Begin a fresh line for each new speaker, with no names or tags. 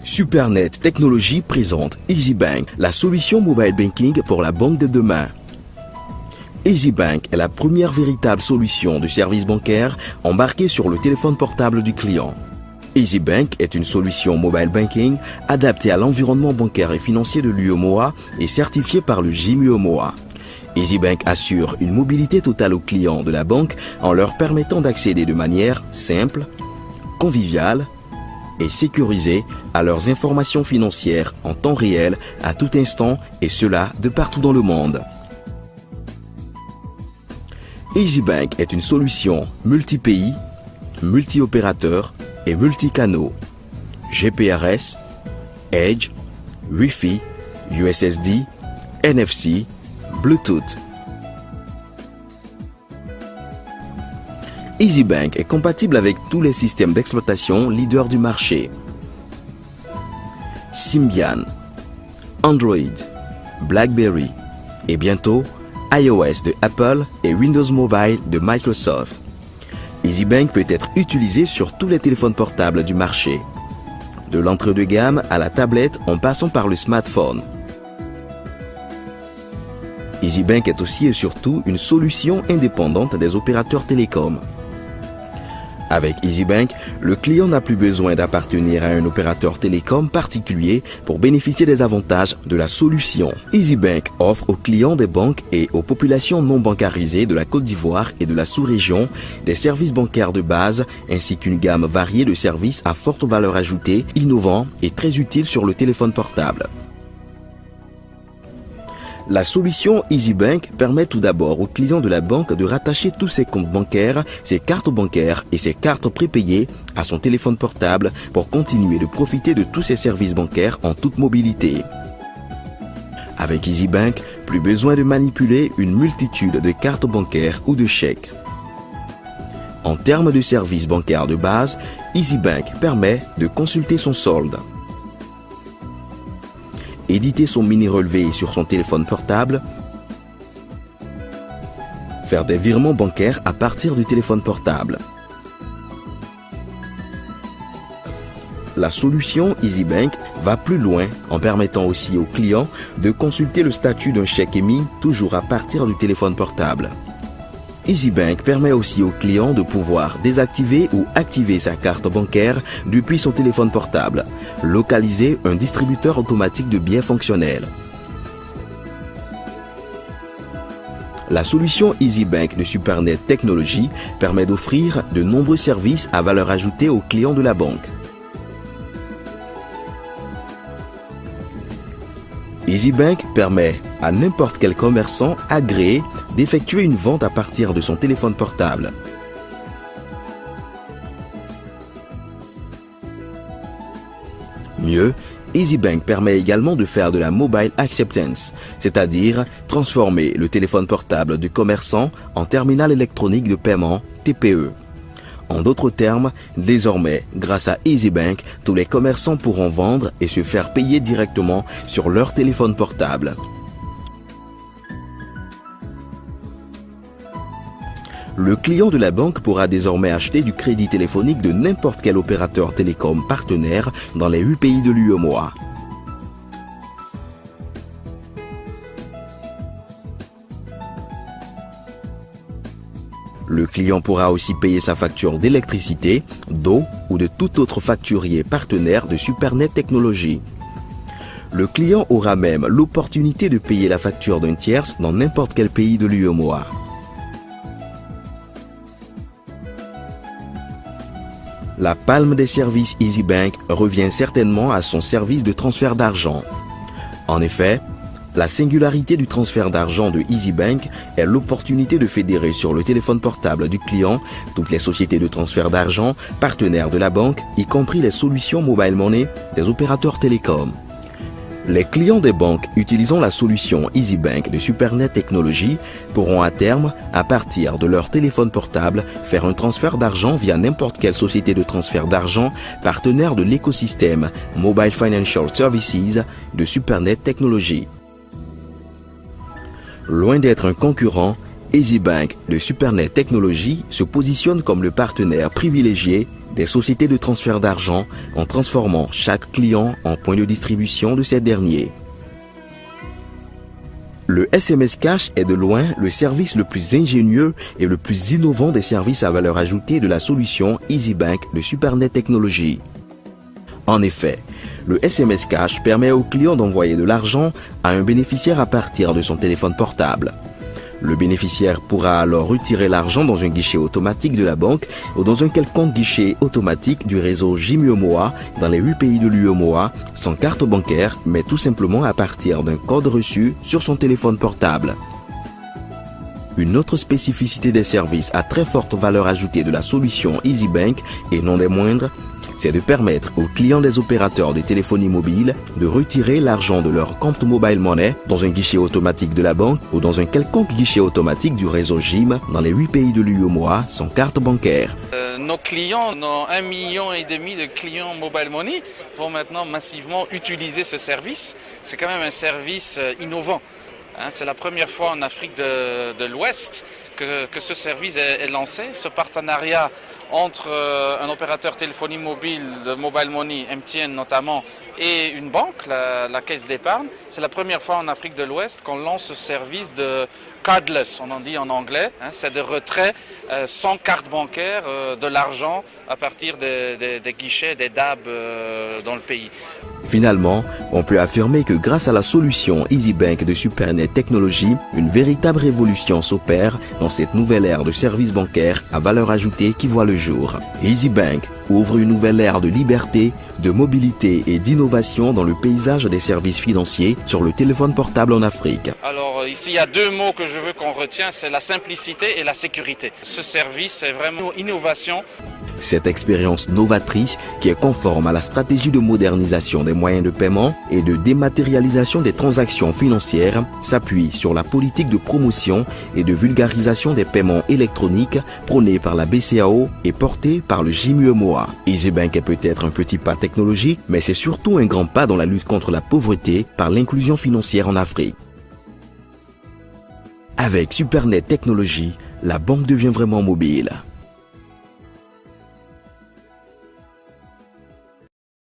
Supernet Technologies présente EasyBank, la solution mobile banking pour la banque de demain. EasyBank est la première véritable solution de service bancaire embarquée sur le téléphone portable du client. EasyBank est une solution mobile banking adaptée à l'environnement bancaire et financier de l'UEMOA et certifiée par le GIM-UEMOA. EasyBank assure une mobilité totale aux clients de la banque en leur permettant d'accéder de manière simple, conviviale et sécurisée à leurs informations financières en temps réel à tout instant et cela de partout dans le monde. EasyBank est une solution multi-pays, multi-opérateurs et multi-canaux, GPRS, Edge, Wi-Fi, USSD, NFC, Bluetooth. EasyBank est compatible avec tous les systèmes d'exploitation leaders du marché. Symbian, Android, BlackBerry et bientôt iOS de Apple et Windows Mobile de Microsoft. EasyBank peut être utilisé sur tous les téléphones portables du marché, de l'entrée de gamme à la tablette en passant par le smartphone. EasyBank est aussi et surtout une solution indépendante des opérateurs télécoms. Avec EasyBank, le client n'a plus besoin d'appartenir à un opérateur télécom particulier pour bénéficier des avantages de la solution. EasyBank offre aux clients des banques et aux populations non bancarisées de la Côte d'Ivoire et de la sous-région des services bancaires de base ainsi qu'une gamme variée de services à forte valeur ajoutée, innovants et très utiles sur le téléphone portable. La solution EasyBank permet tout d'abord aux clients de la banque de rattacher tous ses comptes bancaires, ses cartes bancaires et ses cartes prépayées à son téléphone portable pour continuer de profiter de tous ses services bancaires en toute mobilité. Avec EasyBank, plus besoin de manipuler une multitude de cartes bancaires ou de chèques. En termes de services bancaires de base, EasyBank permet de consulter son solde, éditer son mini-relevé sur son téléphone portable, faire des virements bancaires à partir du téléphone portable. La solution EasyBank va plus loin en permettant aussi aux clients de consulter le statut d'un chèque émis toujours à partir du téléphone portable. EasyBank permet aussi aux clients de pouvoir désactiver ou activer sa carte bancaire depuis son téléphone portable, localiser un distributeur automatique de billets fonctionnels. La solution EasyBank de Supernet Technologies permet d'offrir de nombreux services à valeur ajoutée aux clients de la banque. EasyBank permet à n'importe quel commerçant agréé d'effectuer une vente à partir de son téléphone portable. Mieux, EasyBank permet également de faire de la mobile acceptance, c'est-à-dire transformer le téléphone portable du commerçant en terminal électronique de paiement TPE. En d'autres termes, désormais, grâce à EasyBank, tous les commerçants pourront vendre et se faire payer directement sur leur téléphone portable. Le client de la banque pourra désormais acheter du crédit téléphonique de n'importe quel opérateur télécom partenaire dans les 8 pays de l'UEMOA. Le client pourra aussi payer sa facture d'électricité, d'eau ou de tout autre facturier partenaire de Supernet Technologies. Le client aura même l'opportunité de payer la facture d'un tierce dans n'importe quel pays de l'UEMOA. La palme des services EasyBank revient certainement à son service de transfert d'argent. En effet, la singularité du transfert d'argent de EasyBank est l'opportunité de fédérer sur le téléphone portable du client toutes les sociétés de transfert d'argent partenaires de la banque, y compris les solutions mobile money des opérateurs télécoms. Les clients des banques utilisant la solution EasyBank de Supernet Technologies pourront à terme, à partir de leur téléphone portable, faire un transfert d'argent via n'importe quelle société de transfert d'argent partenaire de l'écosystème Mobile Financial Services de Supernet Technologies. Loin d'être un concurrent, EasyBank de Supernet Technologies se positionne comme le partenaire privilégié des sociétés de transfert d'argent en transformant chaque client en point de distribution de ces derniers. Le SMS Cash est de loin le service le plus ingénieux et le plus innovant des services à valeur ajoutée de la solution EasyBank de Supernet Technologies. En effet, le SMS Cash permet au client d'envoyer de l'argent à un bénéficiaire à partir de son téléphone portable. Le bénéficiaire pourra alors retirer l'argent dans un guichet automatique de la banque ou dans un quelconque guichet automatique du réseau JIMUEMOA dans les 8 pays de l'UEMOA sans carte bancaire, mais tout simplement à partir d'un code reçu sur son téléphone portable. Une autre spécificité des services à très forte valeur ajoutée de la solution EasyBank, et non des moindres, c'est de permettre aux clients des opérateurs de téléphonie mobile de retirer l'argent de leur compte Mobile Money dans un guichet automatique de la banque ou dans un quelconque guichet automatique du réseau JIM dans les 8 pays de l'UEMOA sans carte bancaire.
Nos clients, nos 1,5 million de clients Mobile Money vont maintenant massivement utiliser ce service. C'est quand même un service innovant. C'est la première fois en Afrique de l'Ouest que ce service est lancé. Ce partenariat entre un opérateur téléphonie mobile de Mobile Money, MTN notamment, et une banque, la Caisse d'épargne, c'est la première fois en Afrique de l'Ouest qu'on lance ce service de cardless, on en dit en anglais, c'est de retrait sans carte bancaire de l'argent à partir des guichets, des DAB dans le pays.
Finalement, on peut affirmer que grâce à la solution EasyBank de Supernet Technologies, une véritable révolution s'opère dans cette nouvelle ère de services bancaires à valeur ajoutée qui voit le jour. EasyBank ouvre une nouvelle ère de liberté, de mobilité et d'innovation dans le paysage des services financiers sur le téléphone portable en Afrique.
Alors ici, il y a 2 mots que je veux qu'on retienne, c'est la simplicité et la sécurité. Ce service est vraiment innovation.
Cette expérience novatrice, qui est conforme à la stratégie de modernisation des moyens de paiement et de dématérialisation des transactions financières, s'appuie sur la politique de promotion et de vulgarisation des paiements électroniques prônée par la BCAO et portée par le JIMUEMOA. EasyBank est peut-être un petit pas technologique, mais c'est surtout un grand pas dans la lutte contre la pauvreté par l'inclusion financière en Afrique. Avec Supernet Technologies, la banque devient vraiment mobile.